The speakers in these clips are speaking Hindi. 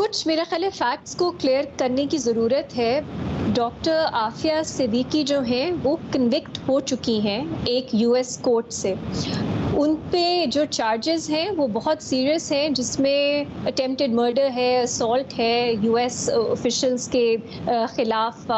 कुछ मेरा ख़्याल है फैक्ट्स को क्लियर करने की ज़रूरत है। डॉक्टर आफिया सिद्दीकी जो हैं वो कन्विक्ट हो चुकी हैं एक यूएस कोर्ट से। उन पे जो चार्जेस हैं वो बहुत सीरियस हैं, जिसमें अटेम्प्टेड मर्डर है, असॉल्ट है, यूएस ऑफिशियल्स के ख़िलाफ़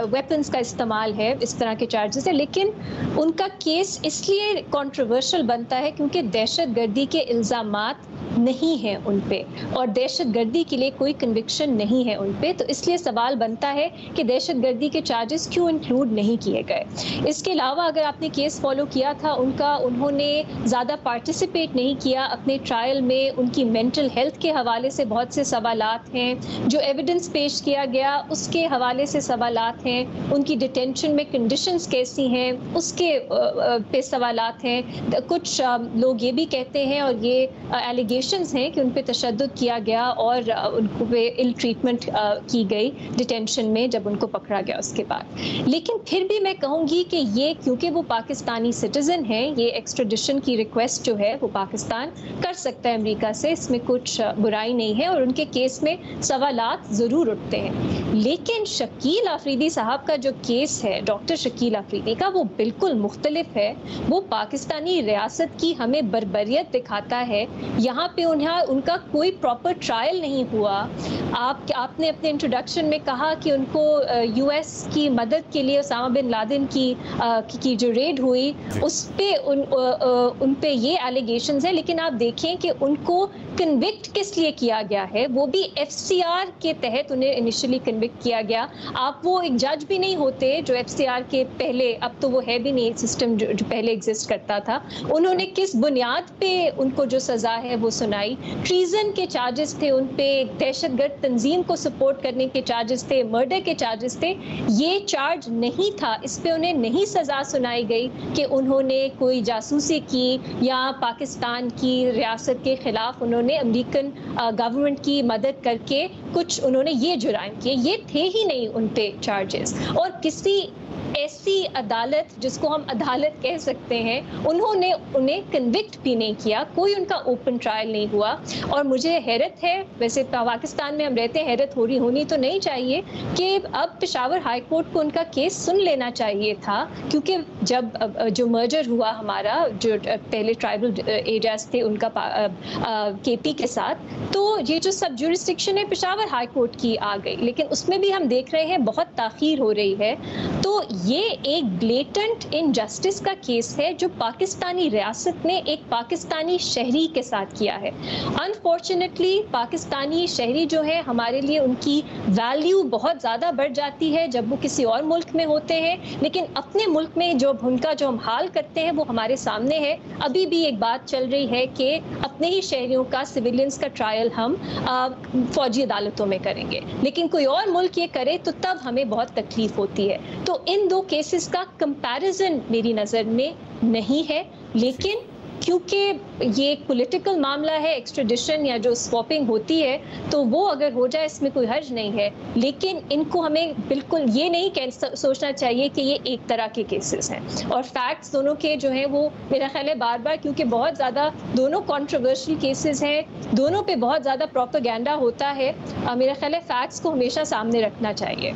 वेपन्स का इस्तेमाल है, इस तरह के चार्जेस हैं। लेकिन उनका केस इसलिए कंट्रोवर्शियल बनता है क्योंकि दहशतगर्दी के इल्ज़ामात नहीं है उन पे और दहशतगर्दी के लिए कोई कन्विक्शन नहीं है उन पे। तो इसलिए सवाल बनता है कि दहशतगर्दी के चार्जेस क्यों इंक्लूड नहीं किए गए। इसके अलावा अगर आपने केस फॉलो किया था उन्होंने ज़्यादा पार्टिसिपेट नहीं किया अपने ट्रायल में। उनकी मेंटल हेल्थ के हवाले से बहुत से सवालात हैं, जो एविडेंस पेश किया गया उसके हवाले से सवालात हैं, उनकी डिटेंशन में कंडीशंस कैसी हैं उसके पे सवालात हैं। कुछ लोग ये भी कहते हैं और ये एलिगेशन हैं कि उन पे तशद्दुद किया गया और उनको पे इल ट्रीटमेंट की गई डिटेंशन में जब उनको पकड़ा गया उसके बाद। लेकिन फिर भी मैं कहूँगी कि ये क्योंकि वो पाकिस्तानी सिटीज़न हैं, ये एक्स्ट्राडिशन की रिक्वेस्ट जो है वो पाकिस्तान कर सकता है अमेरिका से, इसमें कुछ बुराई नहीं है और उनके केस में सवालात ज़रूर उठते हैं। लेकिन शकील आफरीदी साहब का जो केस है, डॉक्टर शकील आफरीदी का, वो बिल्कुल मुख्तलिफ है। वो पाकिस्तानी रियासत की हमें बर्बरियत दिखाता है। यहाँ पे उनका कोई प्रॉपर ट्रायल नहीं हुआ। आपने अपने इंट्रोडक्शन में कहा कि उनको यूएस की मदद के लिए उसामा बिन लादेन की जो रेड हुई उस पे उन पे ये एलिगेशंस है। लेकिन आप देखें कि उनको कन्विक्ट किस लिए किया गया है, वो भी एफसीआर के तहत उन्हें इनिशियली कन्विक्ट किया गया। आप वो एक जज भी नहीं होते जो एफसीआर के पहले, अब तो वो है भी नहीं, सिस्टम जो पहले एग्जिस्ट करता था। उन्होंने किस बुनियाद पे उनको जो सज़ा है वो सुनाई। ट्रीजन के चार्जेस थे उन पे, दहशतगर्द तंजीम को सपोर्ट करने के चार्जेस थे, मर्डर के चार्जेस थे। ये चार्ज नहीं था, इस पे उन्हें नहीं सज़ा सुनाई गई कि उन्होंने कोई जासूसी की या पाकिस्तान की रियासत के ख़िलाफ़ उन्होंने अमेरिकन गवर्नमेंट की मदद करके कुछ उन्होंने ये जुराइम किए। ये थे ही नहीं उन पे चार्जेस। और किसी ऐसी अदालत जिसको हम अदालत कह सकते हैं, उन्होंने उन्हें कन्विक्ट भी नहीं किया, कोई उनका ओपन ट्रायल नहीं हुआ। और मुझे हैरत है, वैसे पाकिस्तान में हम रहते हैं, हैरत होनी तो नहीं चाहिए कि अब पेशावर हाई कोर्ट को उनका केस सुन लेना चाहिए था। क्योंकि जब जो मर्जर हुआ हमारा, जो पहले ट्राइबल एरियाज थे उनका केपी के साथ, तो ये जो सब जुरिस्डिक्शन है पेशावर हाई कोर्ट की आ गई, लेकिन उसमें भी हम देख रहे हैं बहुत ताख़ीर हो रही है। तो ये एक ब्लेटेंट इनजस्टिस का केस है जो पाकिस्तानी रियासत ने एक पाकिस्तानी शहरी के साथ किया है। अनफॉर्चुनेटली पाकिस्तानी शहरी जो है, हमारे लिए उनकी वैल्यू बहुत ज़्यादा बढ़ जाती है जब वो किसी और मुल्क में होते हैं, लेकिन अपने मुल्क में जो उनका जो हम हाल करते हैं वो हमारे सामने है। अभी भी एक बात चल रही है कि अपने ही शहरियों का, सिविलियंस का ट्रायल हम फौजी अदालतों में करेंगे, लेकिन कोई और मुल्क ये करे तो तब हमें बहुत तकलीफ होती है। तो इन दो केसेस का कंपैरिजन मेरी नज़र में नहीं है। लेकिन क्योंकि ये एक पॉलिटिकल मामला है, एक्सट्रेडिशन या जो स्वैपिंग होती है, तो वो अगर हो जाए इसमें कोई हर्ज नहीं है। लेकिन इनको हमें बिल्कुल ये नहीं सोचना चाहिए कि ये एक तरह के केसेस हैं। और फैक्ट्स दोनों के जो हैं वो मेरा ख्याल है बार बार, क्योंकि बहुत ज़्यादा दोनों कंट्रोवर्शियल केसेस हैं, दोनों पे बहुत ज़्यादा प्रोपेगेंडा होता है, मेरा ख्याल है फैक्ट्स को हमेशा सामने रखना चाहिए।